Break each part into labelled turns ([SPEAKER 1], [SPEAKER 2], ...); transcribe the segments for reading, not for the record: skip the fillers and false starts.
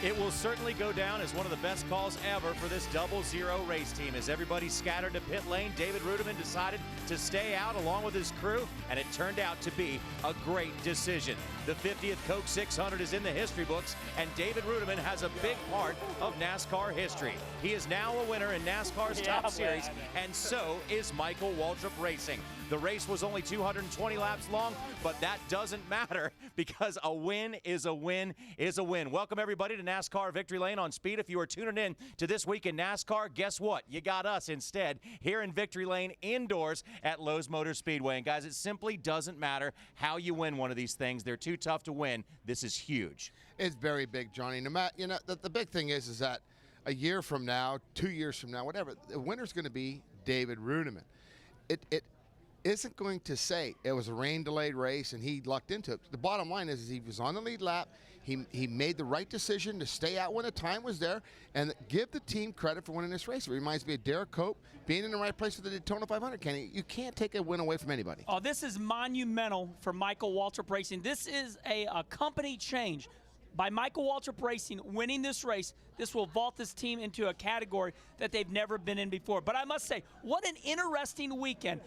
[SPEAKER 1] It will certainly go down as one of the best calls ever for this 00 race team. As everybody scattered to pit lane, David Reutimann decided to stay out along with his crew, and it turned out to be a great decision. The 50th Coke 600 is in the history books, and David Reutimann has a big part of NASCAR history. He is now a winner in NASCAR's top series, and so is Michael Waltrip Racing. The race was only 220 laps long, but that doesn't matter because a win is a win is a win. Welcome, everybody, to NASCAR Victory Lane on Speed. If you are tuning in to This Week in NASCAR, guess what? You got us instead here in Victory Lane indoors at Lowe's Motor Speedway. And, guys, it simply doesn't matter how you win one of these things. They're too tough to win. This is huge.
[SPEAKER 2] It's very big, Johnny. No matter, the big thing is that a year from now, 2 years from now, whatever, the winner's going to be David Reutimann. It isn't going to say it was a rain-delayed race and he lucked into it. The bottom line is he was on the lead lap. He made the right decision to stay out when the time was there and give the team credit for winning this race. It reminds me of Derek Cope being in the right place for the Daytona 500, Kenny. You can't take a win away from anybody.
[SPEAKER 3] Oh, this is monumental for Michael Waltrip Racing. This is a company change. By Michael Waltrip Racing winning this race, this will vault this team into a category that they've never been in before. But I must say, what an interesting weekend.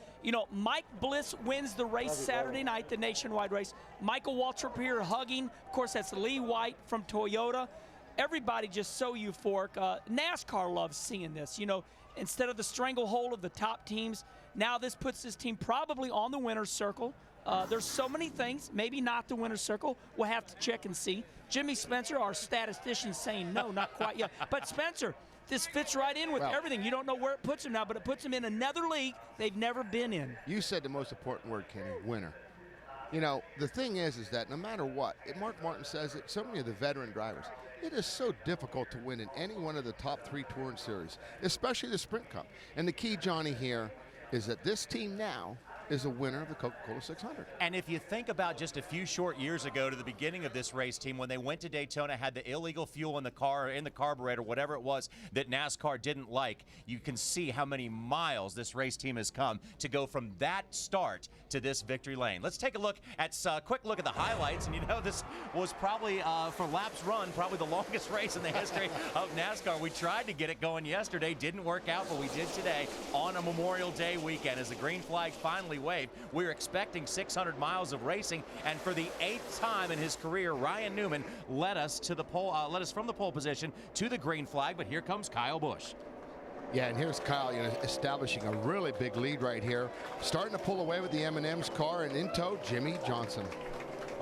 [SPEAKER 3] Mike Bliss wins the race Saturday night, the nationwide race. Michael Waltrip here hugging. Of course, that's Lee White from Toyota. Everybody just so euphoric. NASCAR loves seeing this. Instead of the stranglehold of the top teams, now this puts this team probably on the winner's circle. There's so many things, maybe not the winner's circle. We'll have to check and see. Jimmy Spencer, our statistician, saying no, not quite yet. But Spencer, this fits right in with everything. You don't know where it puts them now, but it puts them in another league they've never been in.
[SPEAKER 2] You said the most important word, Kenny, winner. The thing is that no matter what, Mark Martin says it, so many of the veteran drivers, it is so difficult to win in any one of the top three touring series, especially the Sprint Cup. And the key, Johnny, here is that this team now is a winner of the Coca-Cola 600.
[SPEAKER 1] And if you think about just a few short years ago to the beginning of this race team, when they went to Daytona, had the illegal fuel in the car, in the carburetor, whatever it was that NASCAR didn't like, you can see how many miles this race team has come to go from that start to this victory lane. Let's take a look at quick look at the highlights. And this was probably, for laps run, probably the longest race in the history of NASCAR. We tried to get it going yesterday, didn't work out, but we did today on a Memorial Day weekend as the green flag finally waved. We're expecting 600 miles of racing, and for the 8th time in his career, Ryan Newman led us to the pole, led us from the pole position to the green flag. But here comes Kyle Busch.
[SPEAKER 2] Yeah, and here's Kyle, establishing a really big lead right here, starting to pull away with the M&M's car, and in tow, Jimmy Johnson.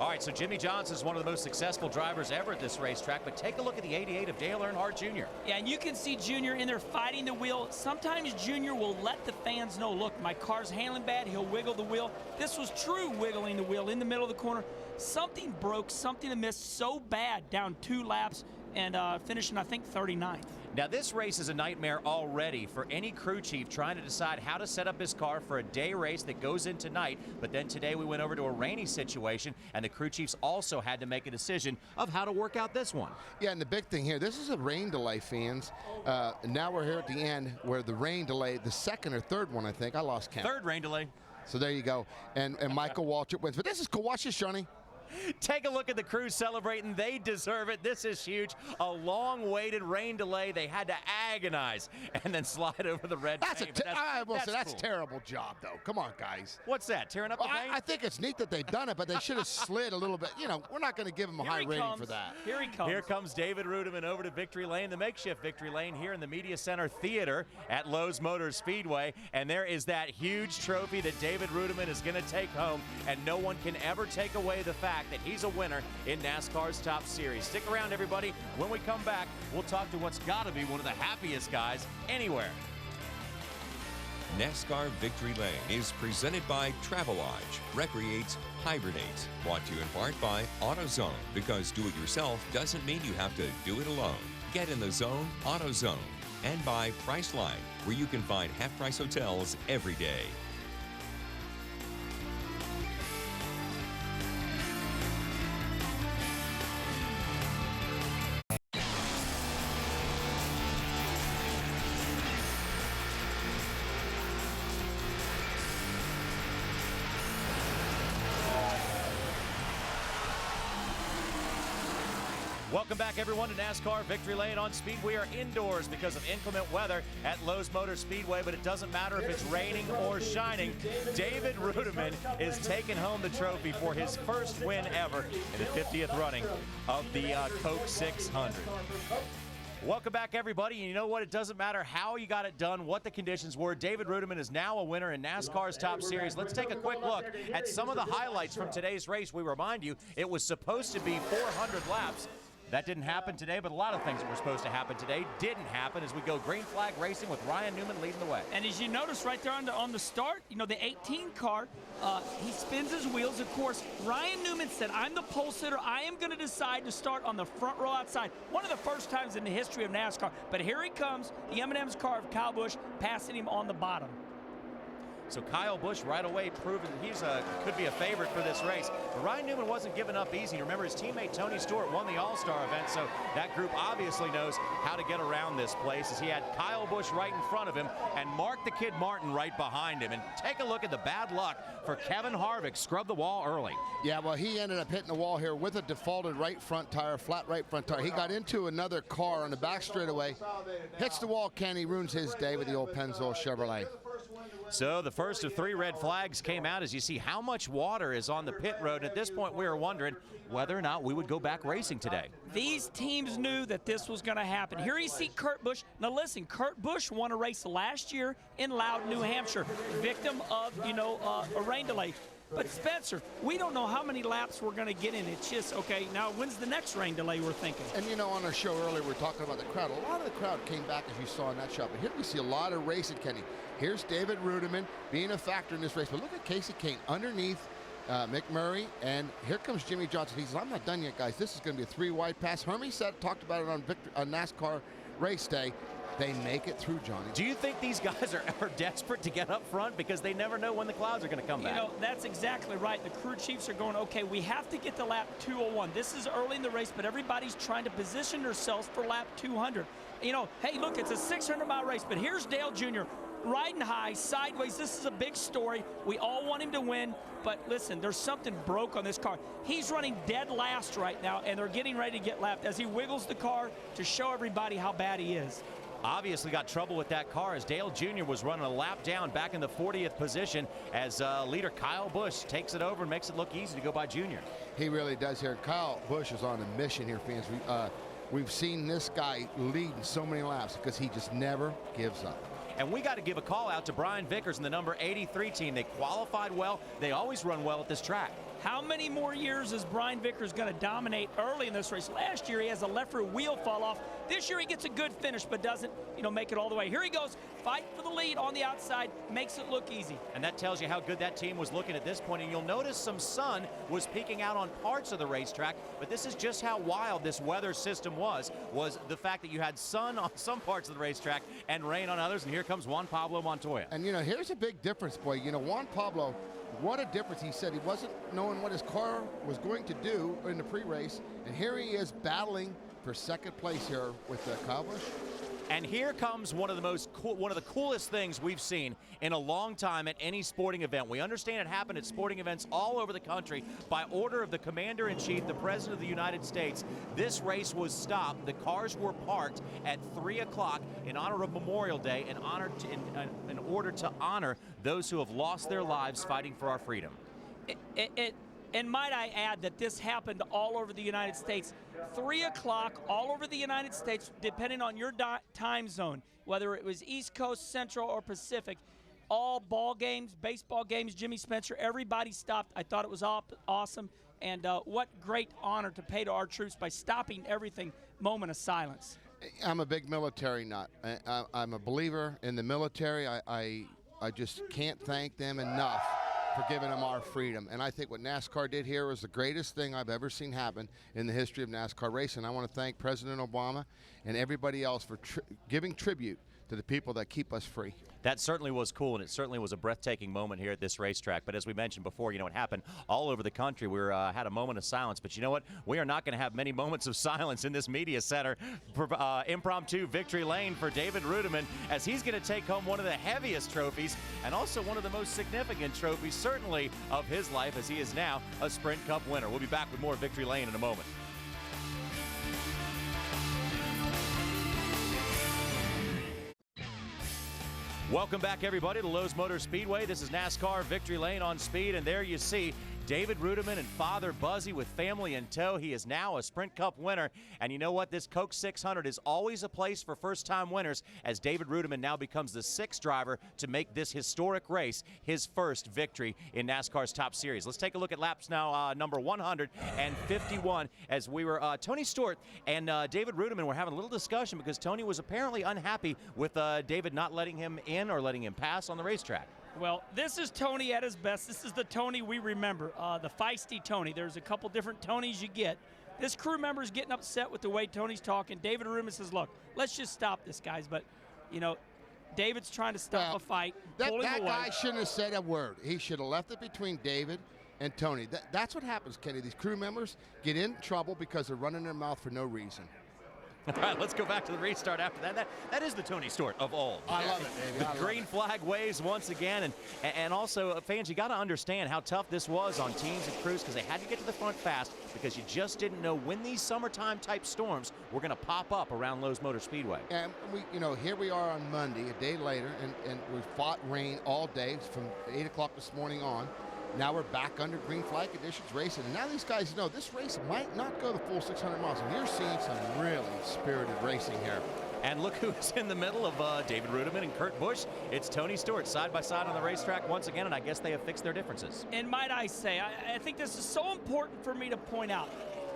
[SPEAKER 1] All right, so Jimmy Johnson is one of the most successful drivers ever at this racetrack, but take a look at the 88 of Dale Earnhardt Jr.
[SPEAKER 3] Yeah, and you can see Junior in there fighting the wheel. Sometimes Junior will let the fans know, look, my car's handling bad, he'll wiggle the wheel. This was true wiggling the wheel in the middle of the corner. Something broke, something amiss so bad down 2 laps and finishing, I think, 39th.
[SPEAKER 1] Now, this race is a nightmare already for any crew chief trying to decide how to set up his car for a day race that goes in tonight. But then today we went over to a rainy situation, and the crew chiefs also had to make a decision of how to work out this one.
[SPEAKER 2] Yeah, and the big thing here, this is a rain delay, fans. Now we're here at the end where the rain delay, the second or third one, I think. I lost count.
[SPEAKER 1] Third rain delay.
[SPEAKER 2] So there you go. And Michael Waltrip wins. But this is cool. Watch this, Johnny.
[SPEAKER 1] Take a look at the crew celebrating. They deserve it. This is huge. A long-awaited rain delay. They had to agonize and then slide over the red paint.
[SPEAKER 2] I will say that's
[SPEAKER 1] cool.
[SPEAKER 2] Terrible job, though. Come on, guys.
[SPEAKER 1] What's that, tearing up the paint?
[SPEAKER 2] I think it's neat that they've done it, but they should have slid a little bit. We're not going to give them a high rating for that.
[SPEAKER 3] Here he comes.
[SPEAKER 1] Here comes David Reutimann over to Victory Lane, the makeshift Victory Lane here in the Media Center Theater at Lowe's Motor Speedway. And there is that huge trophy that David Reutimann is going to take home, and no one can ever take away the fact that he's a winner in NASCAR's top series. Stick around, everybody. When we come back, we'll talk to what's got to be one of the happiest guys anywhere.
[SPEAKER 4] NASCAR Victory Lane is presented by Travelodge, Recreates, Hibernates. Brought to you in part by AutoZone, because do-it-yourself doesn't mean you have to do it alone. Get in the zone, AutoZone. And by Priceline, where you can find half-price hotels every day.
[SPEAKER 1] Welcome back, everyone, to NASCAR Victory Lane on Speed. We are indoors because of inclement weather at Lowe's Motor Speedway, but it doesn't matter if it's raining or shining. David Reutimann is taking home the trophy for his first win ever in the 50th running of the Coke 600. Welcome back, everybody. And you know what? It doesn't matter how you got it done, what the conditions were. David Reutimann is now a winner in NASCAR's Top Series. Let's take a quick look at some of the highlights from today's race. We remind you, it was supposed to be 400 laps. That didn't happen today, but a lot of things that were supposed to happen today didn't happen as we go green flag racing with Ryan Newman leading the way.
[SPEAKER 3] And as you notice right there on the start, you know, the 18 car, he spins his wheels. Of course, Ryan Newman said, I'm the pole sitter. I am going to decide to start on the front row outside. One of the first times in the history of NASCAR. But here he comes, the M&M's car of Kyle Busch, passing him on the bottom.
[SPEAKER 1] So Kyle Busch right away proving he's could be a favorite for this race. But Ryan Newman wasn't giving up easy. Remember, his teammate Tony Stewart won the All-Star event, so that group obviously knows how to get around this place as he had Kyle Busch right in front of him and Mark the Kid Martin right behind him. And take a look at the bad luck for Kevin Harvick. Scrubbed the wall early.
[SPEAKER 2] Yeah, well, he ended up hitting the wall here with a defaulted right front tire, flat right front tire. He got into another car on the back straightaway, hits the wall, Kenny, ruins his day with the old Pennzoil Chevrolet.
[SPEAKER 1] So the first of 3 red flags came out as you see how much water is on the pit road. And at this point, we were wondering whether or not we would go back racing today.
[SPEAKER 3] These teams knew that this was going to happen. Here you see Kurt Busch. Now listen, Kurt Busch won a race last year in Loudon, New Hampshire, victim of, a rain delay. But Spencer, we don't know how many laps we're going to get in. It's just, okay, now when's the next rain delay we're thinking?
[SPEAKER 2] And on our show earlier, we were talking about the crowd. A lot of the crowd came back, as you saw in that shot. But here we see a lot of racing, Kenny. Here's David Reutimann being a factor in this race. But look at Casey Kane underneath McMurray. And here comes Jimmy Johnson. He says, I'm not done yet, guys. This is going to be a 3-wide pass. Hermie talked about it on NASCAR race day. They make it through, Johnny.
[SPEAKER 1] Do you think these guys are desperate to get up front because they never know when the clouds are going to come back?
[SPEAKER 3] That's exactly right. The crew chiefs are going, okay, we have to get to lap 201. This is early in the race, but everybody's trying to position themselves for lap 200. Hey, look, it's a 600-mile race, but here's Dale Jr. riding high, sideways. This is a big story. We all want him to win, but listen, there's something broke on this car. He's running dead last right now, and they're getting ready to get lapped as he wiggles the car to show everybody how bad he is.
[SPEAKER 1] Obviously got trouble with that car as Dale Jr. was running a lap down back in the 40th position as leader Kyle Busch takes it over and makes it look easy to go by Jr.
[SPEAKER 2] He really does here. Kyle Busch is on a mission here, fans. We've seen this guy lead in so many laps because he just never gives up.
[SPEAKER 1] And we got to give a call out to Brian Vickers and the number 83 team. They qualified well. They always run well at this track.
[SPEAKER 3] How many more years is Brian Vickers going to dominate early in this race? Last year, he has a left rear wheel fall off. This year, he gets a good finish, but doesn't, make it all the way. Here he goes, fight for the lead on the outside, makes it look easy.
[SPEAKER 1] And that tells you how good that team was looking at this point. And you'll notice some sun was peeking out on parts of the racetrack, but this is just how wild this weather system was the fact that you had sun on some parts of the racetrack and rain on others. And here comes Juan Pablo Montoya.
[SPEAKER 2] And, here's a big difference, boy. Juan Pablo, what a difference. He said he wasn't knowing what his car was going to do in the pre-race, and here he is battling for second place here with Kyle Busch.
[SPEAKER 1] And here comes one of the coolest things we've seen in a long time at any sporting event. We understand it happened at sporting events all over the country by order of the Commander-in-Chief, the President of the United States. This race was stopped. The cars were parked at 3 o'clock in honor of Memorial Day in order to honor those who have lost their lives fighting for our freedom.
[SPEAKER 3] And might I add that this happened all over the United States. 3 o'clock all over the United States, depending on your time zone, whether it was East Coast, Central, or Pacific. All ball games, baseball games, Jimmy Spencer, everybody stopped. I thought it was awesome. And what great honor to pay to our troops by stopping everything, moment of silence.
[SPEAKER 2] I'm a big military nut. I'm a believer in the military. I just can't thank them enough for giving them our freedom. And I think what NASCAR did here was the greatest thing I've ever seen happen in the history of NASCAR racing. I want to thank President Obama and everybody else for giving tribute to the people that keep us free.
[SPEAKER 1] That certainly was cool, and it certainly was a breathtaking moment here at this racetrack. But as we mentioned before, it happened all over the country. We had a moment of silence. But you know what? We are not going to have many moments of silence in this media center. Impromptu victory lane for David Reutimann as he's going to take home one of the heaviest trophies and also one of the most significant trophies, certainly, of his life as he is now a Sprint Cup winner. We'll be back with more Victory Lane in a moment. Welcome back, everybody, to Lowe's Motor Speedway. This is NASCAR Victory Lane on speed, and there you see David Reutimann and Father Buzzy with family in tow. He is now a Sprint Cup winner, and you know what? This Coke 600 is always a place for first-time winners, as David Reutimann now becomes the 6th driver to make this historic race his first victory in NASCAR's Top Series. Let's take a look at laps now, number 151, as we were Tony Stewart and David Reutimann were having a little discussion because Tony was apparently unhappy with David not letting him in or letting him pass on the racetrack.
[SPEAKER 3] Well, this is Tony at his best. This is the Tony we remember, the feisty Tony. There's a couple different Tonys you get. This crew member is getting upset with the way Tony's talking. David Reutimann says, look, let's just stop this, guys. But, you know, David's trying to stop a fight.
[SPEAKER 2] That guy shouldn't have said a word. He should have left it between David and Tony. That's what happens, Kenny. These crew members get in trouble because they're running their mouth for no reason.
[SPEAKER 1] All right, let's go back to the restart after that. That is the Tony Stewart of old.
[SPEAKER 2] I love it, baby.
[SPEAKER 1] The green flag waves once again. And also, fans, you got to understand how tough this was on teams and crews because they had to get to the front fast because you just didn't know when these summertime-type storms were going to pop up around Lowe's Motor Speedway.
[SPEAKER 2] And, here we are on Monday, a day later, and we fought rain all day from 8 o'clock this morning on. Now we're back under green flag conditions racing. And now these guys know this race might not go the full 600 miles. And you're seeing some really spirited racing here.
[SPEAKER 1] And look who's in the middle of David Reutimann and Kurt Busch. It's Tony Stewart side by side on the racetrack once again, and I guess they have fixed their differences.
[SPEAKER 3] And might I say, I think this is so important for me to point out.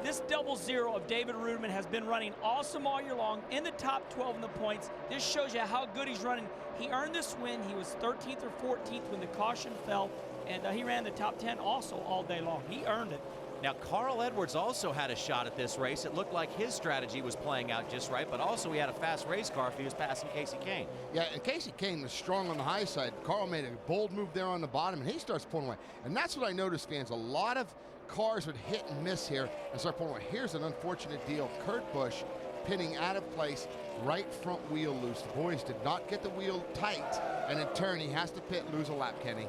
[SPEAKER 3] This 00 of David Reutimann has been running awesome all year long, in the top 12 in the points. This shows you how good he's running. He earned this win. He was 13th or 14th when the caution fell. And he ran the top 10 also all day long. He earned it.
[SPEAKER 1] Now, Carl Edwards also had a shot at this race. It looked like his strategy was playing out just right, but also he had a fast race car if he was passing Casey Kane.
[SPEAKER 2] Yeah, and Casey Kane was strong on the high side. Carl made a bold move there on the bottom, and he starts pulling away. And that's what I noticed, fans. A lot of cars would hit and miss here and start pulling away. Here's an unfortunate deal. Kurt Busch pinning out of place, right front wheel loose. The boys did not get the wheel tight, and in turn, he has to pit, lose a lap, Kenny.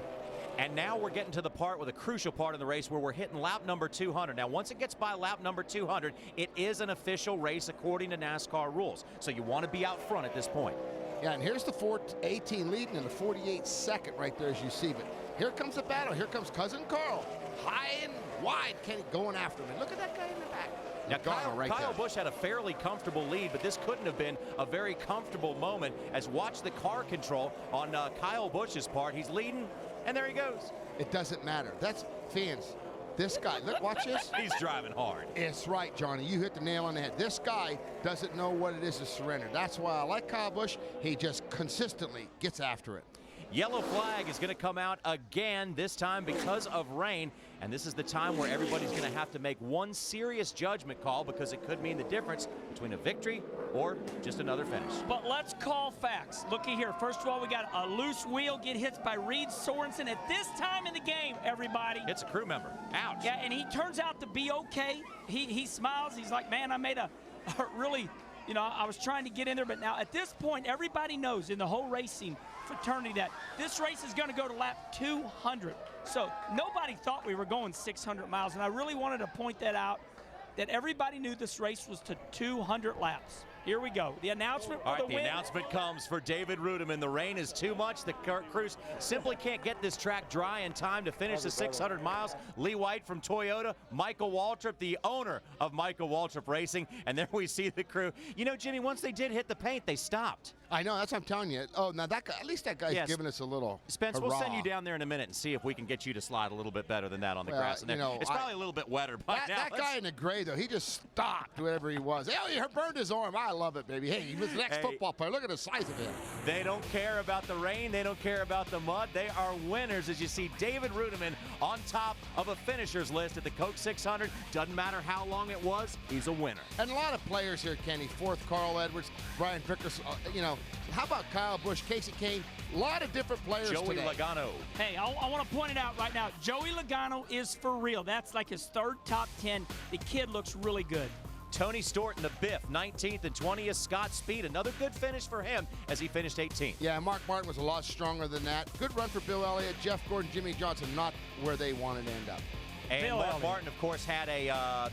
[SPEAKER 1] And now we're getting to the part with a crucial part of the race where we're hitting lap number 200. Now, once it gets by lap number 200, it is an official race according to NASCAR rules. So you want to be out front at this point.
[SPEAKER 2] Yeah, and here's the 418 leading and the 48 second right there as you see. But here comes the battle. Here comes Cousin Carl. High and wide, Kenny going after him. And look at that guy in the back.
[SPEAKER 1] Now, Kyle Busch had a fairly comfortable lead, but this couldn't have been a very comfortable moment as watch the car control on Kyle Busch's part. He's leading, and there he goes.
[SPEAKER 2] It doesn't matter. That's fans. This guy, look, watch this.
[SPEAKER 1] He's driving hard.
[SPEAKER 2] It's right, Johnny. You hit the nail on the head. This guy doesn't know what it is to surrender. That's why I like Kyle Busch. He just consistently gets after it.
[SPEAKER 1] Yellow flag is going to come out again, this time because of rain. And this is the time where everybody's going to have to make one serious judgment call because it could mean the difference between a victory or just another finish.
[SPEAKER 3] But let's call facts. Looky here. First of all, we got a loose wheel get hit by Reed Sorensen at this time in the game, everybody.
[SPEAKER 1] It's a crew member. Ouch.
[SPEAKER 3] Yeah, and he turns out to be okay. He smiles. He's like, man, I made a really, I was trying to get in there. But now at this point, everybody knows in the whole racing fraternity that this race is going to go to lap 200. So nobody thought we were going 600 miles. And I really wanted to point that out, that everybody knew this race was to 200 laps. Here we go. The announcement for the win.
[SPEAKER 1] The announcement comes for David Reutimann. The rain is too much. The crews simply can't get this track dry in time to finish the 600 miles. Lee White from Toyota, Michael Waltrip, the owner of Michael Waltrip Racing. And there we see the crew. Jimmy, once they did hit the paint, they stopped.
[SPEAKER 2] I know, that's what I'm telling you. Oh, now that guy, at least that guy's giving us a little
[SPEAKER 1] Spence,
[SPEAKER 2] hurrah.
[SPEAKER 1] We'll send you down there in a minute and see if we can get you to slide a little bit better than that on the grass. And it's probably a little bit wetter by now.
[SPEAKER 2] That guy in the gray, though, he just stopped wherever he was. Oh, he burned his arm. I love it, baby. Hey, he was the next football player. Look at the size of him.
[SPEAKER 1] They don't care about the rain. They don't care about the mud. They are winners, as you see David Reutimann on top of a finisher's list at the Coke 600. Doesn't matter how long it was, he's a winner.
[SPEAKER 2] And a lot of players here, Kenny. Fourth, Carl Edwards, Brian Vickers, how about Kyle Busch, Casey Kane? A lot of different players
[SPEAKER 1] Joey
[SPEAKER 2] today.
[SPEAKER 1] Logano.
[SPEAKER 3] Hey, I want to point it out right now. Joey Logano is for real. That's like his third top 10. The kid looks really good.
[SPEAKER 1] Tony Stewart in the Biff, 19th and 20th. Scott Speed, another good finish for him as he finished 18th.
[SPEAKER 2] Yeah, Mark Martin was a lot stronger than that. Good run for Bill Elliott, Jeff Gordon, Jimmy Johnson, not where they wanted to end up.
[SPEAKER 1] And
[SPEAKER 3] Bill
[SPEAKER 1] Mark
[SPEAKER 3] Elliott.
[SPEAKER 1] Martin, of course, had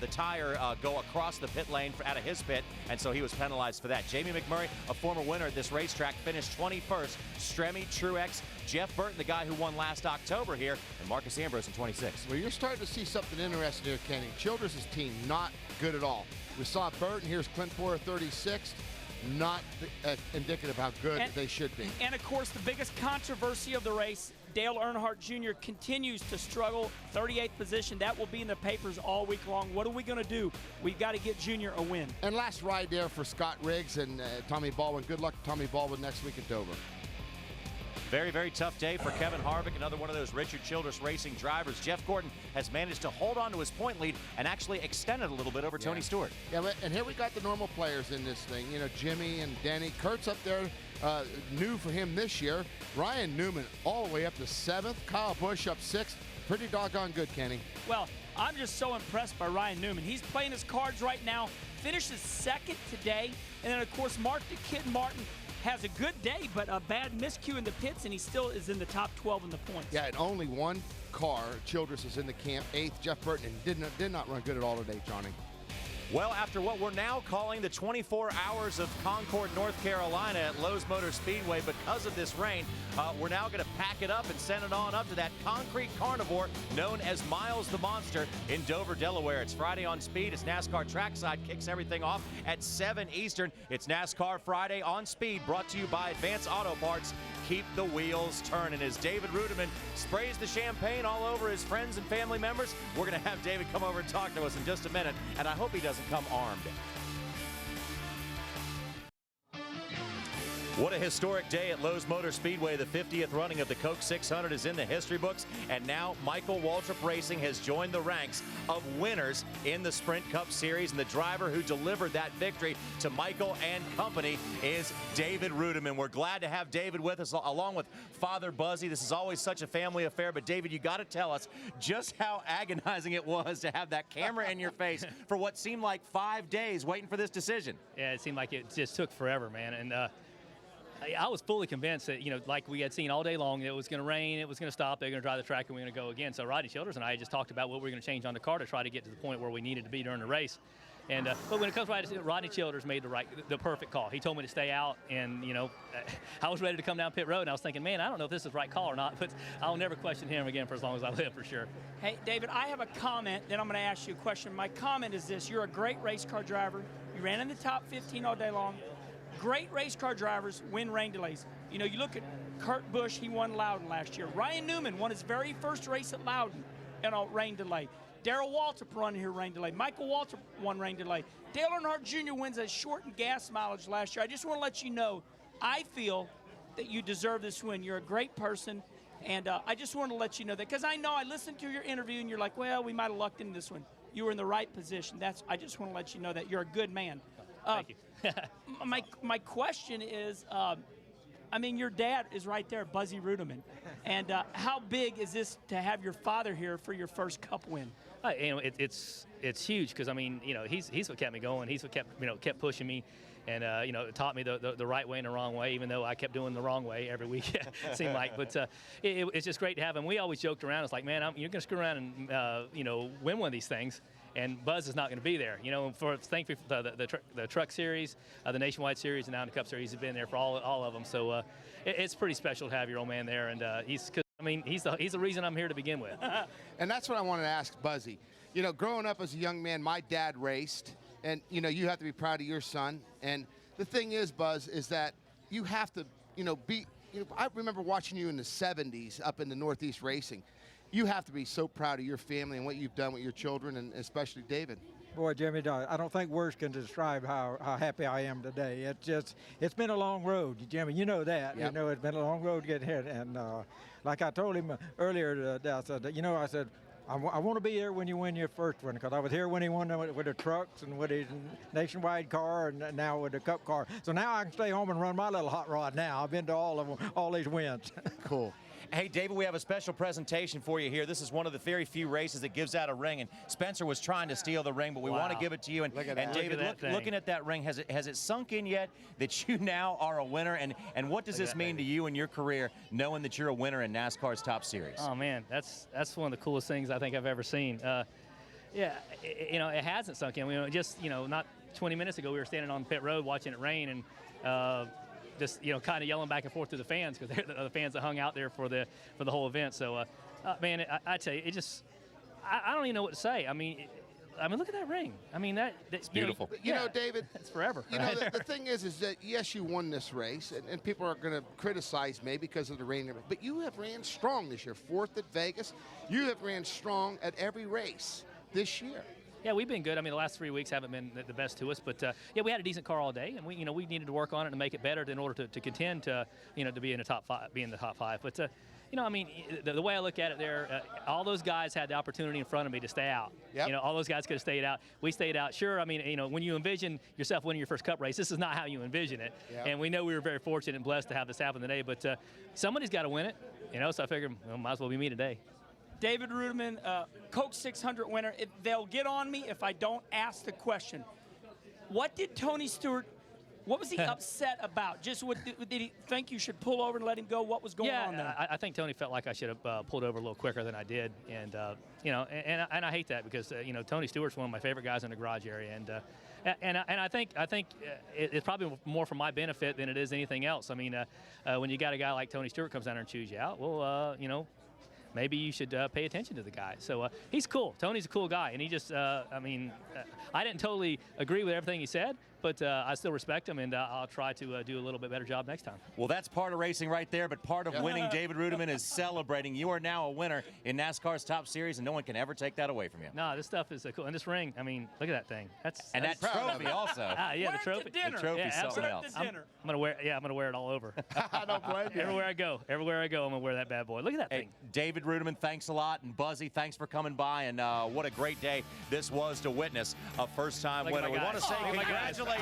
[SPEAKER 1] the tire go across the pit lane out of his pit, and so he was penalized for that. Jamie McMurray, a former winner at this racetrack, finished 21st. Stremme, Truex, Jeff Burton, the guy who won last October here, and Marcus Ambrose in 26.
[SPEAKER 2] Well, you're starting to see something interesting here, Kenny. Childress' team, not good at all. We saw Burton. Here's Clint Boyer, 36th. Not indicative of how good they should be.
[SPEAKER 3] And, of course, the biggest controversy of the race, Dale Earnhardt Jr. continues to struggle, 38th position. That will be in the papers all week long. What are we going to do? We've got to get Junior a win.
[SPEAKER 2] And last ride there for Scott Riggs and Tommy Baldwin. Good luck to Tommy Baldwin next week at Dover.
[SPEAKER 1] Very, very tough day for Kevin Harvick, another one of those Richard Childress Racing drivers. Jeff Gordon has managed to hold on to his point lead and actually extend it a little bit over Tony Stewart.
[SPEAKER 2] Yeah, and here we got the normal players in this thing. You know, Jimmy and Denny. Kurt's up there, new for him this year. Ryan Newman all the way up to 7th. Kyle Busch up 6th. Pretty doggone good, Kenny.
[SPEAKER 3] Well, I'm just so impressed by Ryan Newman. He's playing his cards right now, finishes 2nd today. And then, of course, Mark the Kid Martin has a good day, but a bad miscue in the pits, and he still is in the top 12 in the points.
[SPEAKER 2] Yeah, and only one car, Childress, is in the camp, 8th. Jeff Burton and did not run good at all today, Johnny.
[SPEAKER 1] Well, after what we're now calling the 24 hours of Concord, North Carolina at Lowe's Motor Speedway because of this rain, we're now going to pack it up and send it on up to that concrete carnivore known as Miles the Monster in Dover, Delaware. It's Friday on Speed. It's NASCAR Trackside. Kicks everything off at 7 Eastern. It's NASCAR Friday on Speed, brought to you by Advance Auto Parts. Keep the wheels turning. As David Reutimann sprays the champagne all over his friends and family members, we're going to have David come over and talk to us in just a minute, and I hope he doesn't come armed. What a historic day at Lowe's Motor Speedway. The 50th running of the Coke 600 is in the history books, and now Michael Waltrip Racing has joined the ranks of winners in the Sprint Cup Series, and the driver who delivered that victory to Michael and company is David Reutimann. We're glad to have David with us, along with Father Buzzy. This is always such a family affair, but David, you got to tell us just how agonizing it was to have that camera in your face for what seemed like 5 days waiting for this decision.
[SPEAKER 5] Yeah, it seemed like it just took forever, man, and I was fully convinced that, like we had seen all day long, it was going to rain, it was going to stop, they're going to drive the track, and we were going to go again. So Rodney Childers and I just talked about what we were going to change on the car to try to get to the point where we needed to be during the race. And but when it comes to Rodney Childers made the perfect call. He told me to stay out, and I was ready to come down pit road, and I was thinking, man, I don't know if this is the right call or not, but I'll never question him again for as long as I live, for sure.
[SPEAKER 3] Hey, David, I have a comment, then I'm going to ask you a question. My comment is this: you're a great race car driver. You ran in the top 15 all day long. Great race car drivers win rain delays. You look at Kurt Busch, he won Loudon last year. Ryan Newman won his very first race at Loudon in a rain delay. Darrell Waltrip run here rain delay. Michael Waltrip won rain delay. Dale Earnhardt Jr. wins a shortened gas mileage last year. I just want to let you know, I feel that you deserve this win. You're a great person, and I just want to let you know that, because I know I listened to your interview, and you're like, well, we might have lucked into this one. You were in the right position. I just want to let you know that you're a good man.
[SPEAKER 5] Thank you.
[SPEAKER 3] My question is, your dad is right there, Buzzy Reutimann. And how big is this to have your father here for your first Cup win?
[SPEAKER 5] It's huge, because he's what kept me going. He's what kept pushing me, and taught me the right way and the wrong way, even though I kept doing the wrong way every week. It seemed like, but it's just great to have him. We always joked around. It's like, man, you're gonna screw around and win one of these things. And Buzz is not going to be there. Thankfully for the Truck Series, the Nationwide Series, and now the Cup Series, he's been there for all of them. So it's pretty special to have your old man there, and he's the reason I'm here to begin with.
[SPEAKER 2] And that's what I wanted to ask Buzzy. Growing up as a young man, my dad raced, and you have to be proud of your son. And the thing is, Buzz, is that you have to, be. I remember watching you in the '70s up in the Northeast racing. You have to be so proud of your family and what you've done with your children, and especially David.
[SPEAKER 6] Boy, Jimmy, I don't think words can describe how happy I am today. It's been a long road, Jimmy. You know that.
[SPEAKER 2] Yep.
[SPEAKER 6] It's been a long road to get here. And like I told him earlier, I said, I want to be here when you win your first one, because I was here when he won with the trucks and with his Nationwide car, and now with the Cup car. So now I can stay home and run my little hot rod now. I've been to all these wins.
[SPEAKER 2] Cool.
[SPEAKER 1] Hey, David, we have a special presentation for you here. This is one of the very few races that gives out a ring, and Spencer was trying to steal the ring, but we want to give it to you. And, David, looking at that ring, has it sunk in yet that you now are a winner? And what does this mean to you in your career, knowing that you're a winner in NASCAR's Top Series?
[SPEAKER 5] Oh man, that's one of the coolest things I think I've ever seen. Yeah, it hasn't sunk in. Just not 20 minutes ago, we were standing on pit road watching it rain, and just kind of yelling back and forth to the fans, because they're the fans that hung out there for the whole event. So, man, I tell you, I don't even know what to say. I mean, look at that ring. I mean, it's
[SPEAKER 1] beautiful.
[SPEAKER 2] David,
[SPEAKER 5] it's forever.
[SPEAKER 2] The thing is that yes, you won this race, and people are going to criticize me because of the rain. But you have ran strong this year. 4th at Vegas. You have ran strong at every race this year.
[SPEAKER 5] Yeah, we've been good. I mean, the last 3 weeks haven't been the best to us, but yeah, we had a decent car all day, and we needed to work on it to make it better in order to contend to to be in the top 5, be in the top 5. But I mean, the way I look at it, there, all those guys had the opportunity in front of me to stay out.
[SPEAKER 2] Yep.
[SPEAKER 5] All those guys could have stayed out. We stayed out. Sure, I mean, when you envision yourself winning your first Cup race, this is not how you envision it.
[SPEAKER 2] Yep.
[SPEAKER 5] And we know we were very fortunate and blessed to have this happen today. But somebody's got to win it. So I figured, might as well be me today.
[SPEAKER 3] David Reutimann, Coke 600 winner. They'll get on me if I don't ask the question. What did Tony Stewart, what was he upset about? Just did he think you should pull over and let him go? What was going on there?
[SPEAKER 5] I think Tony felt like I should have pulled over a little quicker than I did. And, and I hate that because, Tony Stewart's one of my favorite guys in the garage area. And I think it's probably more for my benefit than it is anything else. I mean, when you got a guy like Tony Stewart comes down there and chews you out, well, maybe you should pay attention to the guy. So he's cool. Tony's a cool guy, and he just, I didn't totally agree with everything he said, but I still respect him, and I'll try to do a little bit better job next time.
[SPEAKER 1] Well, that's part of racing right there, but part of winning, David Reutimann is celebrating. You are now a winner in NASCAR's Top Series, and no one can ever take that away from you.
[SPEAKER 5] No, this stuff is cool. And this ring, I mean, look at that thing. That's
[SPEAKER 1] that trophy also.
[SPEAKER 5] Yeah, the trophy.
[SPEAKER 1] The trophy's something else.
[SPEAKER 3] I'm
[SPEAKER 5] gonna wear it all over.
[SPEAKER 2] I don't blame you.
[SPEAKER 5] Everywhere I go, I'm gonna wear that bad boy. Look at that thing.
[SPEAKER 1] David Reutimann, thanks a lot, and Buzzy, thanks for coming by, and what a great day this was to witness a first-time winner. We want to say congratulations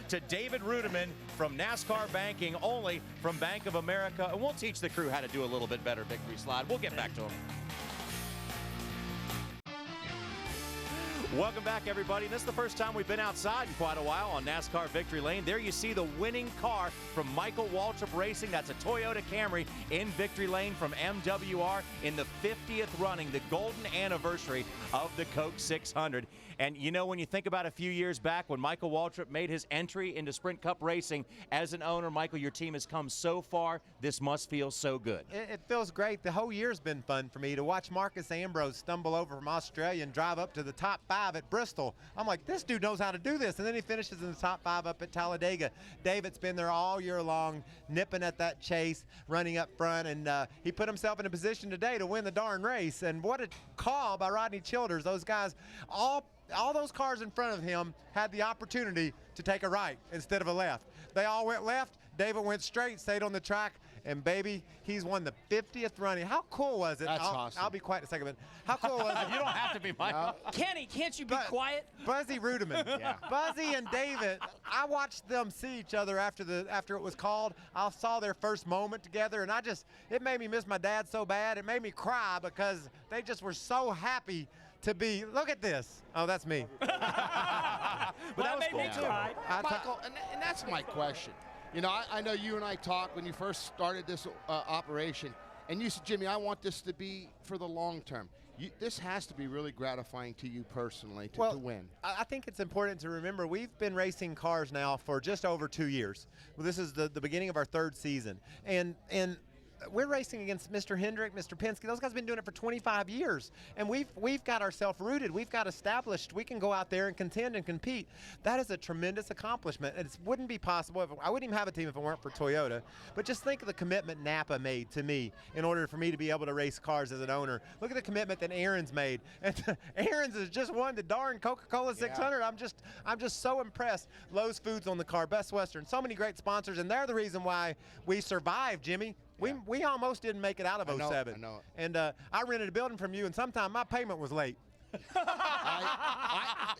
[SPEAKER 1] to David Reutimann from NASCAR Banking, only from Bank of America, and we'll teach the crew how to do a little bit better victory slide. We'll get back to him. Welcome back, everybody. This is the first time we've been outside in quite a while on NASCAR Victory Lane. There you see the winning car from Michael Waltrip Racing. That's a Toyota Camry in Victory Lane from MWR in the 50th running, the golden anniversary of the Coke 600. And when you think about a few years back when Michael Waltrip made his entry into Sprint Cup racing as an owner, Michael, your team has come so far. This must feel so good.
[SPEAKER 7] It feels great. The whole year's been fun for me to watch Marcus Ambrose stumble over from Australia and drive up to the top 5 at Bristol. I'm like, this dude knows how to do this. And then he finishes in the top 5 up at Talladega. David's been there all year long, nipping at that chase, running up front, and he put himself in a position today to win the darn race. And what a call by Rodney Childers. Those guys, all those cars in front of him had the opportunity to take a right instead of a left. They all went left. David went straight, stayed on the track, and baby, he's won the 50th running. How cool was it?
[SPEAKER 2] That's awesome.
[SPEAKER 7] I'll be quiet in a second, but how cool was it?
[SPEAKER 1] You don't have to be, Michael.
[SPEAKER 3] Kenny, can't you be quiet?
[SPEAKER 7] Buzzy Reutimann.
[SPEAKER 2] Yeah.
[SPEAKER 7] Buzzy and David, I watched them see each other after it was called. I saw their first moment together, and it made me miss my dad so bad. It made me cry because they just were so happy to be. Look at this. Oh, that's me.
[SPEAKER 3] But that was cool too.
[SPEAKER 2] Michael, and that's my question. I know you and I talked when you first started this operation, and you said, Jimmy, I want this to be for the long term. This has to be really gratifying to you personally to win.
[SPEAKER 7] I think it's important to remember we've been racing cars now for just over 2 years. Well, this is the beginning of our 3rd season. And we're racing against Mr. Hendrick, Mr. Penske. Those guys have been doing it for 25 years. And we've got ourselves rooted. We've got established. We can go out there and contend and compete. That is a tremendous accomplishment. It wouldn't be possible. I wouldn't even have a team if it weren't for Toyota. But just think of the commitment Napa made to me in order for me to be able to race cars as an owner. Look at the commitment that Aaron's made. And Aaron's has just won the darn Coca-Cola 600. I'm just so impressed. Lowe's Foods on the car, Best Western, so many great sponsors. And they're the reason why we survived, Jimmy. We almost didn't make it out of 07.
[SPEAKER 2] I know.
[SPEAKER 7] And I rented a building from you, and sometime my payment was late.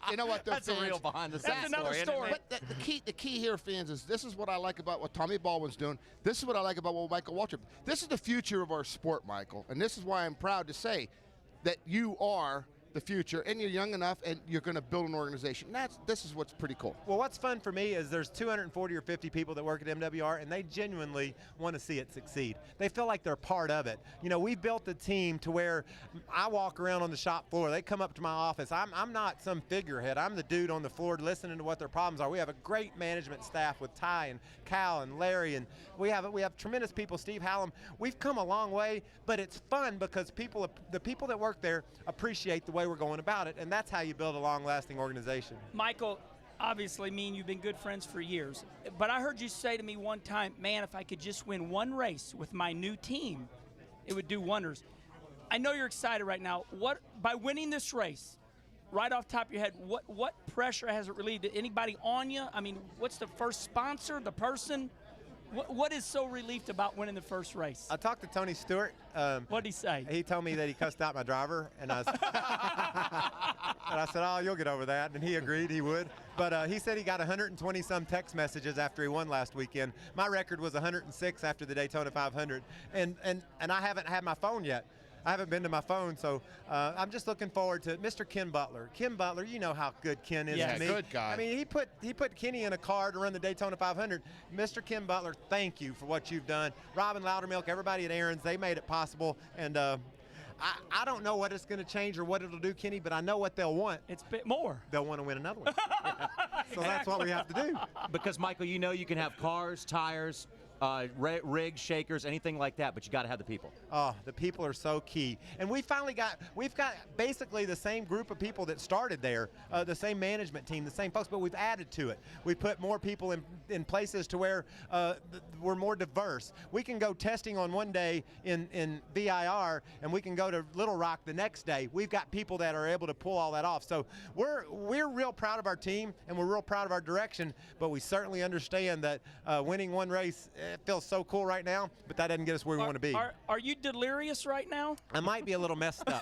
[SPEAKER 2] You know what?
[SPEAKER 1] That's a real behind the scenes
[SPEAKER 3] That's another story.
[SPEAKER 2] But the key here, fans, is this is what I like about what Tommy Baldwin's doing. This is what I like about what Michael Waltrip. This is the future of our sport, Michael, and this is why I'm proud to say that you are the future, and you're young enough, and you're going to build an organization. This is what's pretty cool.
[SPEAKER 7] Well, what's fun for me is there's 240 or 50 people that work at MWR, and they genuinely want to see it succeed. They feel like they're part of it. You know, we've built a team to where I walk around on the shop floor. They come up to my office. I'm not some figurehead. I'm the dude on the floor listening to what their problems are. We have a great management staff with Ty and Cal and Larry, and we have tremendous people, Steve Hallam. We've come a long way, but it's fun because the people that work there appreciate the way we're going about it, and that's how you build a long-lasting organization.
[SPEAKER 3] Michael, obviously, me and you've been good friends for years, but I heard you say to me one time, man, if I could just win one race with my new team, it would do wonders. I know you're excited right now. By winning this race, right off the top of your head, what pressure has it relieved? Did anybody on you? I mean, what's the first sponsor, the person? What is so relieved about winning the first race?
[SPEAKER 7] I talked to Tony Stewart.
[SPEAKER 3] What did he say?
[SPEAKER 7] He told me that he cussed out my driver, and I said, oh, you'll get over that, and he agreed he would. But he said he got 120-some text messages after he won last weekend. My record was 106 after the Daytona 500, and I haven't had my phone yet. I haven't been to my phone, so I'm just looking forward to Mr. Ken Butler. Ken Butler, you know how good Ken is to me.
[SPEAKER 2] Good guy.
[SPEAKER 7] I mean, he put Kenny in a car to run the Daytona 500. Mr. Ken Butler, thank you for what you've done. Robin Loudermilk, everybody at Aaron's, they made it possible. And I don't know what it's going to change or what it'll do, Kenny, but I know what they'll want.
[SPEAKER 3] It's a bit more.
[SPEAKER 7] They'll want to win another one. So that's what we have to do.
[SPEAKER 1] Because, Michael, you know you can have cars, tires, rigs, shakers, anything like that, but you got to have the people.
[SPEAKER 7] Oh, the people are so key. And we've got basically the same group of people that started there, the same management team, the same folks, but we've added to it. We put more people in places to where we're more diverse. We can go testing on one day in VIR, and we can go to Little Rock the next day. We've got people that are able to pull all that off. So we're real proud of our team, and we're real proud of our direction, but we certainly understand that winning one race, it feels so cool right now, but that doesn't get us where we want to be.
[SPEAKER 3] Are you delirious right now?
[SPEAKER 7] I might be a little messed up.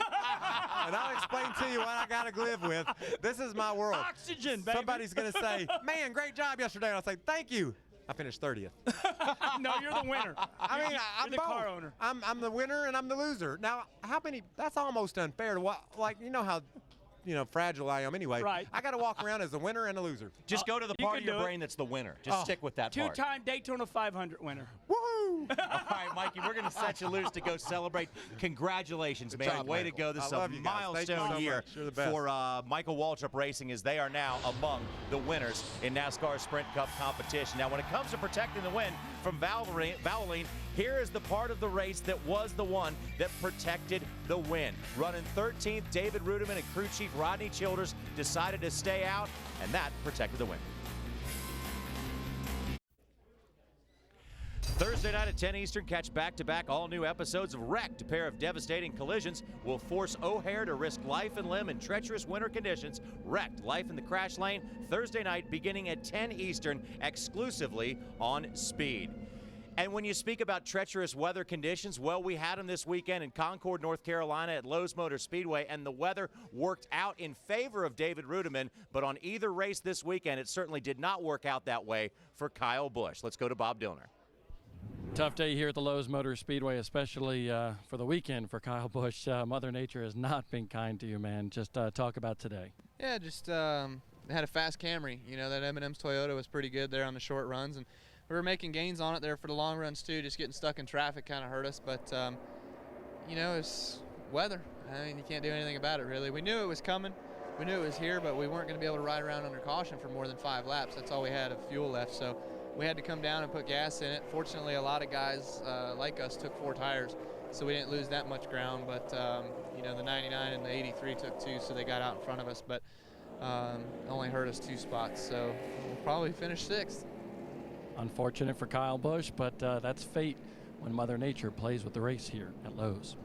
[SPEAKER 7] And I'll explain to you what I got to live with. This is my world.
[SPEAKER 3] Oxygen, baby.
[SPEAKER 7] Somebody's going to say, man, great job yesterday. And I'll say, thank you. I finished 30th.
[SPEAKER 3] No, you're the winner.
[SPEAKER 7] I mean, I'm
[SPEAKER 3] the
[SPEAKER 7] both.
[SPEAKER 3] car owner.
[SPEAKER 7] I'm the winner and I'm the loser. Now, that's almost unfair to what, like, you know how fragile I am anyway.
[SPEAKER 3] Right.
[SPEAKER 7] I got to walk around as a winner and a loser.
[SPEAKER 1] Just go to the
[SPEAKER 3] you
[SPEAKER 1] part of
[SPEAKER 3] can
[SPEAKER 1] your
[SPEAKER 3] do it.
[SPEAKER 1] brain that's the winner. Just stick with that part.
[SPEAKER 3] Two-time Daytona 500 winner.
[SPEAKER 7] Woohoo!
[SPEAKER 1] All right, Mikey, we're going to set you loose to go celebrate. Congratulations, man.
[SPEAKER 7] job,
[SPEAKER 1] Way to
[SPEAKER 7] Michael.
[SPEAKER 1] go. This
[SPEAKER 7] I
[SPEAKER 1] is a
[SPEAKER 7] love you guys. Thank you
[SPEAKER 1] milestone
[SPEAKER 7] so
[SPEAKER 1] year
[SPEAKER 7] much. You're the best.
[SPEAKER 1] for Michael Waltrip Racing, as they are now among the winners in NASCAR Sprint Cup competition. Now, when it comes to protecting the win from Valvoline, here is the part of the race that was the one that protected the win. Running 13th, David Reutimann and crew chief Rodney Childers decided to stay out, and that protected the win. Thursday night at 10 Eastern, catch back-to-back all-new episodes of Wrecked. A pair of devastating collisions will force O'Hare to risk life and limb in treacherous winter conditions. Wrecked, Life in the Crash Lane, Thursday night beginning at 10 Eastern, exclusively on Speed. And when you speak about treacherous weather conditions, well, we had them this weekend in Concord, North Carolina at Lowe's Motor Speedway, and the weather worked out in favor of David Reutimann, but on either race this weekend, it certainly did not work out that way for Kyle Busch. Let's go to Bob Dillner.
[SPEAKER 8] Tough day here at the Lowe's Motor Speedway, especially for the weekend for Kyle Busch. Mother Nature has not been kind to you, man. Just talk about today.
[SPEAKER 9] Yeah, just had a fast Camry. You know, that M&M's Toyota was pretty good there on the short runs, and we were making gains on it there for the long runs too. Just getting stuck in traffic kind of hurt us, but you know, it's weather. I mean, you can't do anything about it really. We knew it was coming. We knew it was here, but we weren't going to be able to ride around under caution for more than 5 laps. That's all we had of fuel left, so we had to come down and put gas in it. Fortunately, a lot of guys like us took 4 tires, so we didn't lose that much ground. But you know, the 99 and the 83 took 2, so they got out in front of us, but only hurt us 2 spots. So we'll probably finish 6th.
[SPEAKER 8] Unfortunate for Kyle Busch, but that's fate when Mother Nature plays with the race here at Lowe's.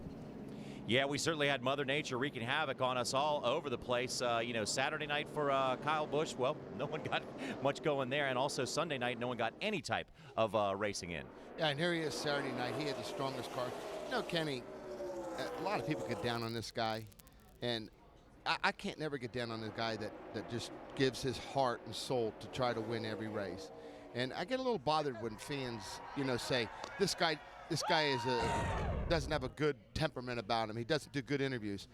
[SPEAKER 1] Yeah, we certainly had Mother Nature wreaking havoc on us all over the place. You know, Saturday night for Kyle Busch, well, no one got much going there. And also Sunday night, no one got any type of racing in.
[SPEAKER 2] Yeah, and here he is Saturday night. He had the strongest car. You know, Kenny, a lot of people get down on this guy. And I can't never get down on the guy that just gives his heart and soul to try to win every race. And I get a little bothered when fans, say this guy doesn't have a good temperament about him. He doesn't do good interviews.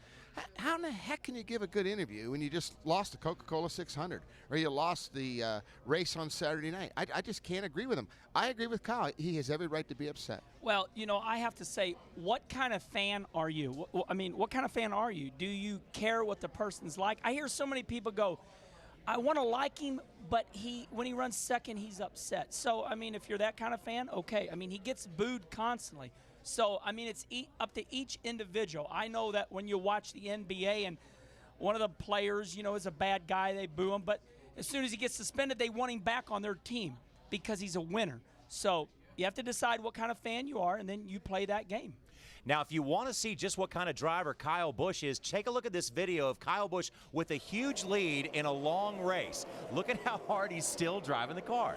[SPEAKER 2] How in the heck can you give a good interview when you just lost the Coca-Cola 600 or you lost the race on Saturday night? I just can't agree with him. I agree with Kyle. He has every right to be upset.
[SPEAKER 3] Well, I have to say, what kind of fan are you? What kind of fan are you? Do you care what the person's like? I hear so many people go, I want to like him, but when he runs second, he's upset. So, if you're that kind of fan, okay. He gets booed constantly. So, it's up to each individual. I know that when you watch the NBA and one of the players, is a bad guy, they boo him. But as soon as he gets suspended, they want him back on their team because he's a winner. So you have to decide what kind of fan you are, and then you play that game.
[SPEAKER 1] Now, if you want to see just what kind of driver Kyle Busch is, take a look at this video of Kyle Busch with a huge lead in a long race. Look at how hard he's still driving the car.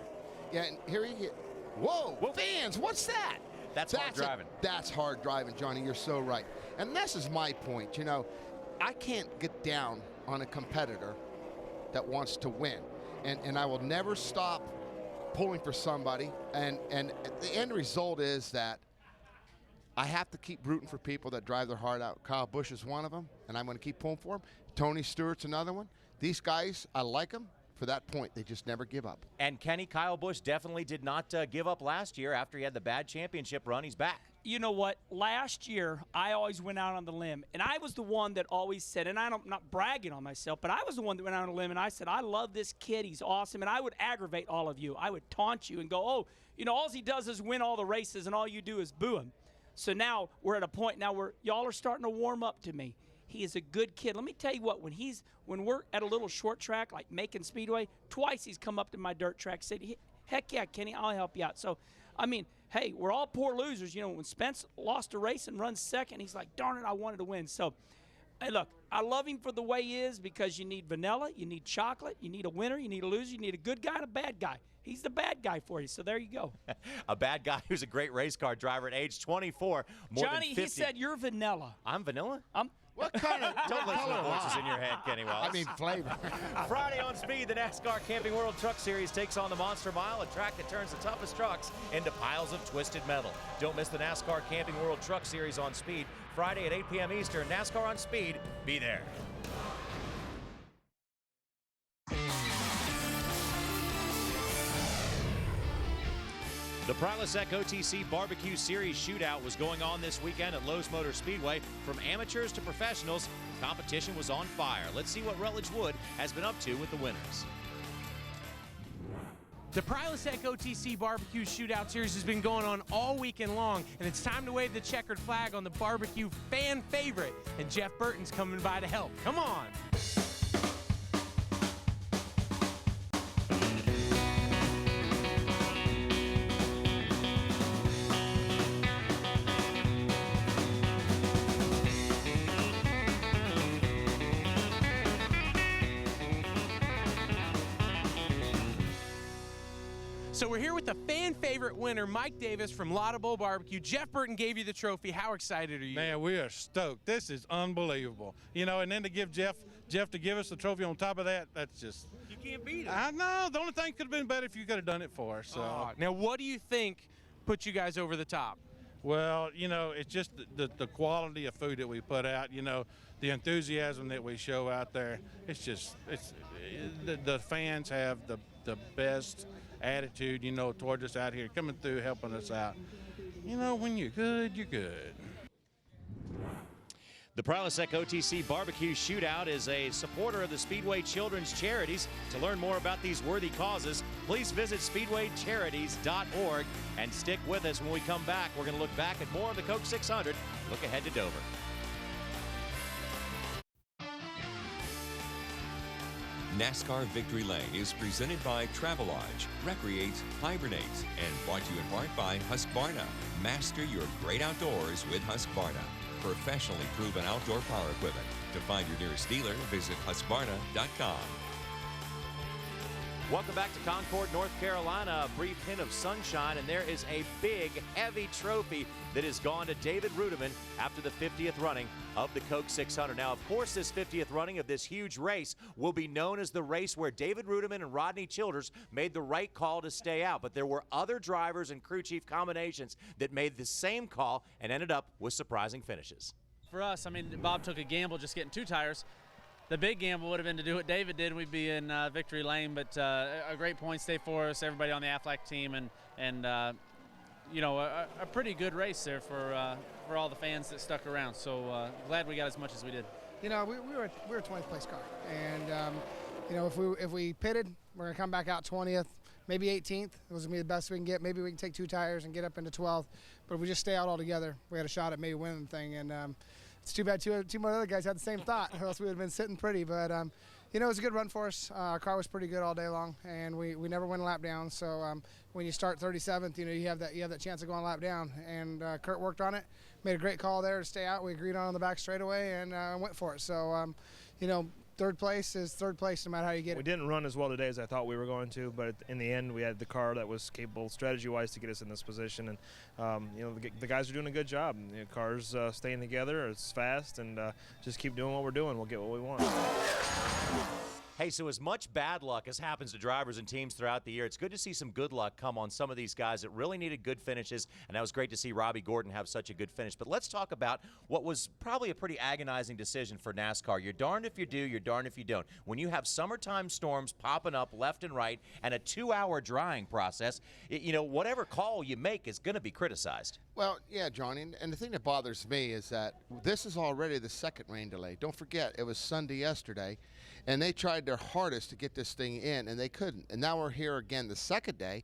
[SPEAKER 2] Yeah, and here he is. Whoa, fans, what's that?
[SPEAKER 1] That's hard driving.
[SPEAKER 2] That's hard driving, Johnny. You're so right. And this is my point. I can't get down on a competitor that wants to win. And I will never stop pulling for somebody. And the end result is that I have to keep rooting for people that drive their heart out. Kyle Busch is one of them, and I'm going to keep pulling for him. Tony Stewart's another one. These guys, I like them. For that point, they just never give up.
[SPEAKER 1] And Kenny, Kyle Busch definitely did not give up last year after he had the bad championship run. He's back.
[SPEAKER 3] You know what? Last year, I always went out on the limb, and I was the one that always said, and I'm not bragging on myself, but I was the one that went out on a limb, and I said, I love this kid. He's awesome, and I would aggravate all of you. I would taunt you and go, oh, all he does is win all the races, and all you do is boo him. So now we're at a point now where y'all are starting to warm up to me. He is a good kid. Let me tell you what, when we're at a little short track like Macon Speedway, twice he's come up to my dirt track and said, heck yeah, Kenny, I'll help you out. So, hey, we're all poor losers. When Spence lost a race and runs second, he's like, darn it, I wanted to win. So, hey, look, I love him for the way he is because you need vanilla, you need chocolate, you need a winner, you need a loser, you need a good guy and a bad guy. He's the bad guy for you, so there you go.
[SPEAKER 1] A bad guy who's a great race car driver at age 24.
[SPEAKER 3] Johnny,
[SPEAKER 1] than 50.
[SPEAKER 3] He said you're vanilla.
[SPEAKER 1] I'm vanilla?
[SPEAKER 2] What kind of
[SPEAKER 1] Don't listen to the voices in your head, Kenny Wallace.
[SPEAKER 2] Flavor.
[SPEAKER 1] Friday on Speed, the NASCAR Camping World Truck Series takes on the Monster Mile, a track that turns the toughest trucks into piles of twisted metal. Don't miss the NASCAR Camping World Truck Series on Speed, Friday at 8 p.m. Eastern. NASCAR on Speed. Be there. The Prilosec OTC Barbecue Series Shootout was going on this weekend at Lowe's Motor Speedway. From amateurs to professionals, the competition was on fire. Let's see what Rutledge Wood has been up to with the winners.
[SPEAKER 10] The Prilosec OTC Barbecue Shootout Series has been going on all weekend long, and it's time to wave the checkered flag on the barbecue fan favorite, and Jeff Burton's coming by to help. Come on! So we're here with the fan favorite winner, Mike Davis from Laudable Barbecue. Jeff Burton gave you the trophy. How excited are you?
[SPEAKER 11] Man, we are stoked. This is unbelievable. And then to give Jeff to give us the trophy on top of that, that's just...
[SPEAKER 10] You can't beat it.
[SPEAKER 11] I know. The only thing could have been better if you could have done it for us. So.
[SPEAKER 10] Now, what do you think put you guys over the top?
[SPEAKER 11] Well, it's just the quality of food that we put out, the enthusiasm that we show out there. The fans have the best attitude, towards us out here, coming through, helping us out. When you're good, you're good.
[SPEAKER 1] The Prilosec OTC Barbecue Shootout is a supporter of the Speedway Children's Charities. To learn more about these worthy causes, please visit speedwaycharities.org and stick with us. When we come back, we're going to look back at more of the Coke 600, look ahead to Dover.
[SPEAKER 4] NASCAR Victory Lane is presented by Travelodge, Recreate, Hibernate, and brought to you in part by Husqvarna. Master your great outdoors with Husqvarna. Professionally proven outdoor power equipment. To find your nearest dealer, visit Husqvarna.com.
[SPEAKER 1] Welcome back to Concord, North Carolina. A brief hint of sunshine, and there is a big, heavy trophy that has gone to David Reutimann after the 50th running of the Coke 600. Now, of course, this 50th running of this huge race will be known as the race where David Reutimann and Rodney Childers made the right call to stay out. But there were other drivers and crew chief combinations that made the same call and ended up with surprising finishes.
[SPEAKER 12] For us, I mean, Bob took a gamble just getting 2 tires. The big gamble would have been to do what David did. We'd be in victory lane, but a great point stay for us, everybody on the Aflac team, and you know, a pretty good race there for all the fans that stuck around. So glad we got as much as we did.
[SPEAKER 13] You know, we were a 20th place car, and you know, if we pitted, we're gonna come back out 20th, maybe 18th. It was gonna be the best we can get. Maybe we can take 2 tires and get up into 12th. But if we just stay out altogether, we had a shot at maybe winning the thing. And it's too bad two more other guys had the same thought, or else we would have been sitting pretty. But you know, it was a good run for us. Our car was pretty good all day long, and we never went a lap down. So when you start 37th, you know, you have that chance of going a lap down. And Kurt worked on it, made a great call there to stay out. We agreed on the back straightaway and went for it. So you know, third place is third place no matter how you get it.
[SPEAKER 14] We didn't run as well today as I thought we were going to, but in the end we had the car that was capable strategy-wise to get us in this position. And you know, the guys are doing a good job. The car's staying together, it's fast, and just keep doing what we're doing. We'll get what we want.
[SPEAKER 1] Hey, so as much bad luck as happens to drivers and teams throughout the year, it's good to see some good luck come on some of these guys that really needed good finishes, and that was great to see Robbie Gordon have such a good finish. But let's talk about what was probably a pretty agonizing decision for NASCAR. You're darned if you do, you're darned if you don't. When you have summertime storms popping up left and right and a 2-hour drying process, you know, whatever call you make is going to be criticized.
[SPEAKER 2] Well, yeah, Johnny, and the thing that bothers me is that this is already the second rain delay. Don't forget, it was Sunday yesterday, and they tried their hardest to get this thing in, and they couldn't. And now we're here again the second day,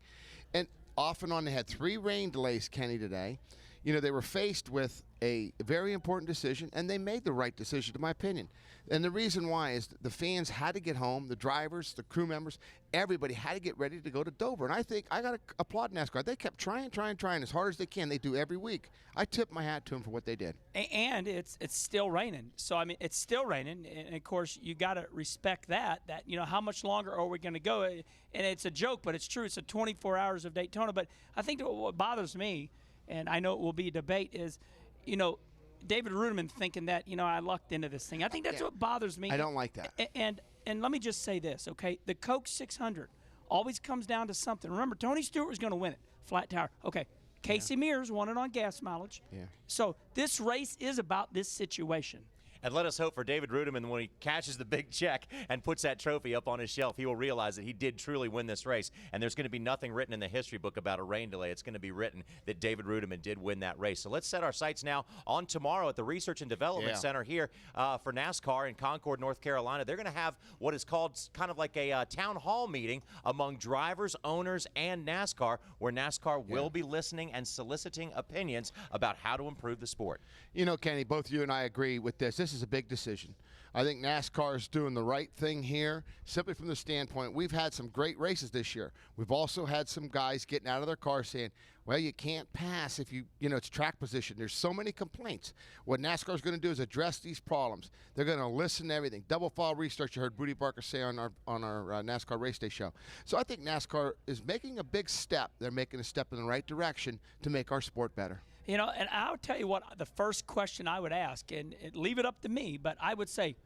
[SPEAKER 2] and off and on they had 3 rain delays, Kenny, today. You know, they were faced with a very important decision, and they made the right decision, in my opinion. And the reason why is the fans had to get home, the drivers, the crew members, everybody had to get ready to go to Dover. And I think I got to applaud NASCAR. They kept trying as hard as they can. They do every week. I tip my hat to them for what they did.
[SPEAKER 3] And it's still raining. So, I mean, it's still raining. And, of course, you got to respect that, you know, how much longer are we going to go? And it's a joke, but it's true. It's a 24 hours of Daytona. But I think that what bothers me, and I know it will be a debate, is, you know, David Reutimann thinking that, you know, I lucked into this thing. I think that's what bothers me.
[SPEAKER 2] I don't like that.
[SPEAKER 3] And let me just say this, okay? The Coke 600 always comes down to something. Remember, Tony Stewart was going to win it, flat tire. Okay, Casey Mears won it on gas mileage.
[SPEAKER 2] Yeah.
[SPEAKER 3] So this race is about this situation.
[SPEAKER 1] And let us hope for David Reutimann, when he cashes the big check and puts that trophy up on his shelf, he will realize that he did truly win this race. And there's going to be nothing written in the history book about a rain delay. It's going to be written that David Reutimann did win that race. So let's set our sights now on tomorrow at the Research and Development Center here for NASCAR in Concord, North Carolina. They're going to have what is called kind of like a town hall meeting among drivers, owners, and NASCAR, where NASCAR will be listening and soliciting opinions about how to improve the sport.
[SPEAKER 2] You know, Kenny, both you and I agree with this. This is a big decision. I think NASCAR is doing the right thing here, simply from the standpoint we've had some great races this year. We've also had some guys getting out of their car saying, well, you can't pass if you know, it's track position. There's so many complaints. What NASCAR is going to do is address these problems. They're going to listen to everything. Double file restart, you heard Booty Barker say on our NASCAR Race Day show. So I think NASCAR is making a big step. They're making a step in the right direction to make our sport better.
[SPEAKER 3] You know, and I'll tell you what, the first question I would ask, and leave it up to me, but I would say,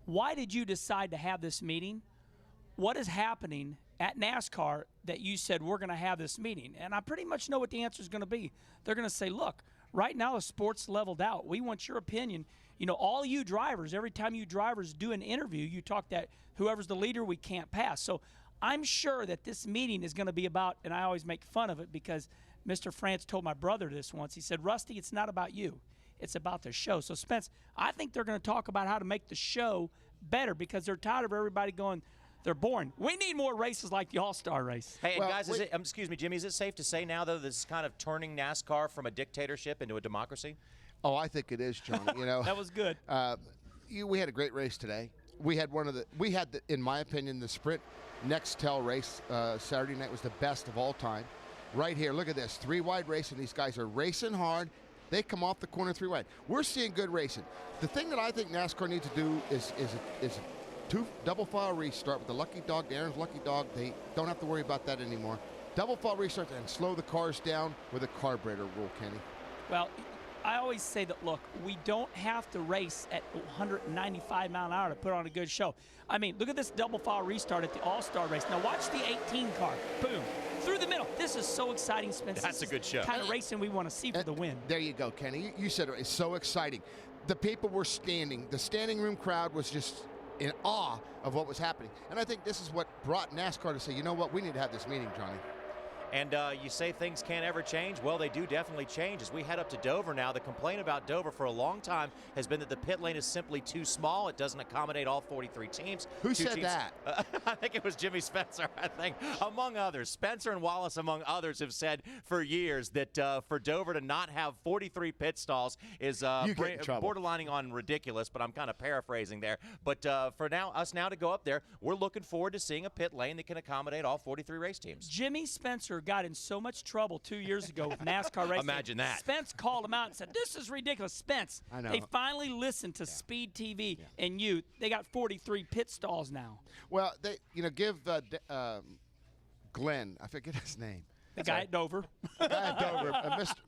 [SPEAKER 3] why did you decide to have this meeting? What is happening at NASCAR that you said we're going to have this meeting? And I pretty much know what the answer is going to be. They're going to say, look, right now the sport's leveled out. We want your opinion. You know, all you drivers, every time you drivers do an interview, you talk that whoever's the leader, we can't pass. So I'm sure that this meeting is going to be about, and I always make fun of it because Mr. France told my brother this once. He said, Rusty, it's not about you. It's about the show. So, Spence, I think they're going to talk about how to make the show better because they're tired of everybody going, they're boring. We need more races like the All-Star race.
[SPEAKER 1] Hey, well, guys, excuse me, Jimmy, is it safe to say now, though, this is kind of turning NASCAR from a dictatorship into a democracy?
[SPEAKER 2] Oh, I think it is, Johnny. You know,
[SPEAKER 3] that was good.
[SPEAKER 2] We had a great race today. We had in my opinion, the Sprint Nextel race Saturday night was the best of all time. Right here, look at this, 3 wide racing. These guys are racing hard. They come off the corner 3 wide. We're seeing good racing. The thing that I think NASCAR needs to do is two double file restart with the lucky dog, Aaron's lucky dog. They don't have to worry about that anymore. Double file restart and slow the cars down with a carburetor rule, Kenny.
[SPEAKER 3] Well, I always say that, look, we don't have to race at 195 mile an hour to put on a good show. I mean, look at this double file restart at the All-Star race. Now watch the 18 car. Boom. Through the middle. This is so exciting, Spencer.
[SPEAKER 1] That's a good show.
[SPEAKER 3] Kind of racing we want to see for the win.
[SPEAKER 2] There you go, Kenny. You said it. It's so exciting. The people were standing. The standing room crowd was just in awe of what was happening. And I think this is what brought NASCAR to say, you know what, we need to have this meeting, Johnny.
[SPEAKER 1] And you say things can't ever change? Well, they do definitely change. As we head up to Dover now, the complaint about Dover for a long time has been that the pit lane is simply too small. It doesn't accommodate all 43 teams.
[SPEAKER 2] Who said that?
[SPEAKER 1] I think it was Jimmy Spencer, I think, among others. Spencer and Wallace, among others, have said for years that for Dover to not have 43 pit stalls is borderlining on ridiculous, but I'm kind of paraphrasing there. But for us now to go up there, we're looking forward to seeing a pit lane that can accommodate all 43 race teams.
[SPEAKER 3] Jimmy Spencer got in so much trouble 2 years ago with NASCAR racing.
[SPEAKER 1] Imagine that.
[SPEAKER 3] Spence called him out and said, this is ridiculous. Spence,
[SPEAKER 2] I know.
[SPEAKER 3] they finally listened to Speed TV and you. They got 43 pit stalls now.
[SPEAKER 2] Well, they, give Glenn, I forget his name.
[SPEAKER 3] The guy at Dover.
[SPEAKER 2] The guy at Dover,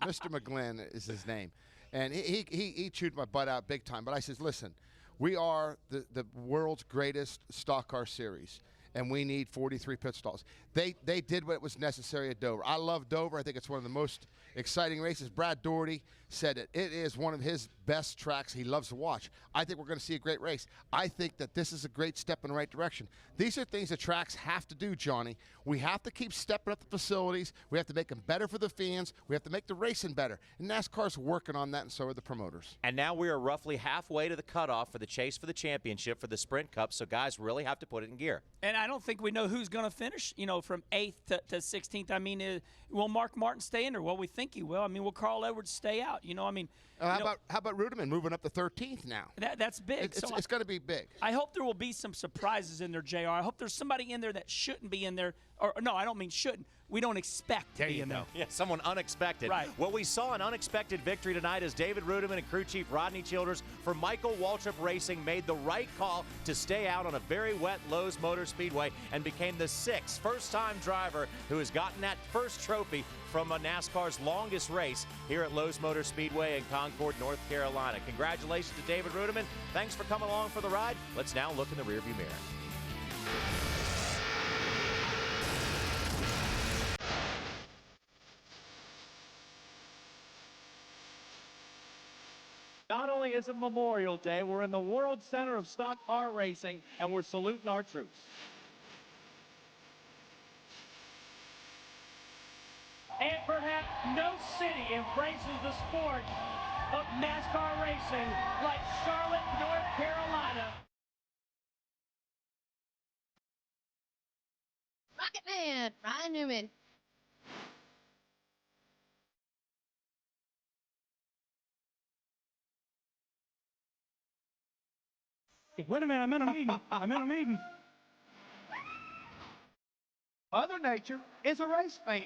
[SPEAKER 2] Mr. McGlynn is his name. And he chewed my butt out big time. But I says, listen, we are the world's greatest stock car series. And we need 43 pit stalls. They did what was necessary at Dover. I love Dover. I think it's one of the most exciting races. Brad Doherty said it is one of his best tracks he loves to watch. I think we're going to see a great race. I think that this is a great step in the right direction. These are things that tracks have to do, Johnny. We have to keep stepping up the facilities. We have to make them better for the fans. We have to make the racing better. And NASCAR's working on that, and so are the promoters.
[SPEAKER 1] And now we are roughly halfway to the cutoff for the chase for the championship for the Sprint Cup, so guys really have to put it in gear.
[SPEAKER 3] And I don't think we know who's going to finish, from 8th to 16th. I mean, will Mark Martin stay in there? Well, we think he will. I mean, will Carl Edwards stay out?
[SPEAKER 2] How about Reutimann moving up to 13th now?
[SPEAKER 3] That's big.
[SPEAKER 2] It's going to be big.
[SPEAKER 3] I hope there will be some surprises in there, JR. I hope there's somebody in there that shouldn't be in there. Or no, I don't mean shouldn't. We don't expect to be in there.
[SPEAKER 1] Yeah, someone unexpected.
[SPEAKER 3] Right.
[SPEAKER 1] Well, we saw an unexpected victory tonight as David Reutimann and crew chief Rodney Childers for Michael Waltrip Racing made the right call to stay out on a very wet Lowe's Motor Speedway and became the 6th first-time driver who has gotten that first trophy from NASCAR's longest race here at Lowe's Motor Speedway in Concord, North Carolina. Congratulations to David Reutimann. Thanks for coming along for the ride. Let's now look in the rearview mirror.
[SPEAKER 15] Not only is it Memorial Day, we're in the World Center of Stock Car Racing, and we're saluting our troops. And perhaps no city embraces the sport of NASCAR racing like Charlotte, North Carolina.
[SPEAKER 16] Rocket Man, Ryan Newman.
[SPEAKER 15] Wait a minute, I'm in a meeting. Mother Nature is a race fan.